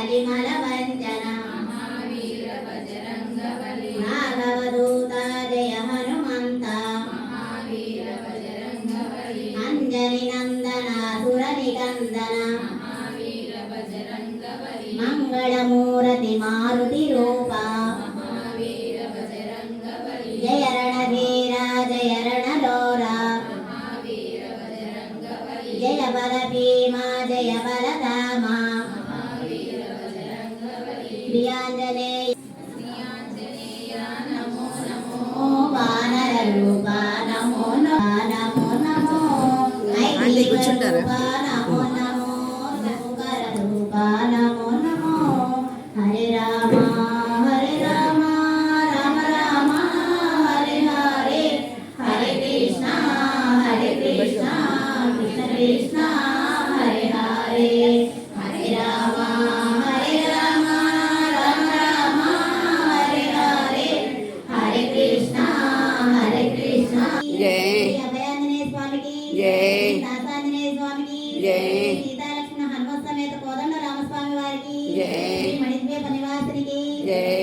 కలిమల వంచన మహావీర బజరంగ బలి భాగవదూత జయ హనుమంత మహావీర బజరంగ బలి అంజని నందన సుర నికందన మహావీర బజరంగ బలి మంగళమూరతి మారుతి రూప మహావీర బజరంగ బలి జయ రణధీర జయ రణలోరా మహావీర బజరంగ బలి జయ బల భీమ జయ బలధామ మహావీర బజరంగ బలి ప్రియాంజనేయ శ్రీయాంజనేయ నమో నమో ఓ వానర రూప నమో నమో నమో ఆంటీ కూర్చుంటారా? నమో నమో శంకర రూప నమో నమో హరే రామ హరే రామ రామ రామ హరే హరే హరే కృష్ణ కృష్ణ కృష్ణ హరే హరే హరే రామ హరే రామ రామ రామ హరే హరే హరే కృష్ణ కృష్ణ జై. అభయాంజనేయ స్వామికి జై. దాసాంజనేయ స్వామికి జై. సీతాలక్ష్మణ హనుమ సమేత కోదండ రామస్వామి వారికి జై. శ్రీ మణిద్వీప నివాసునికి జై.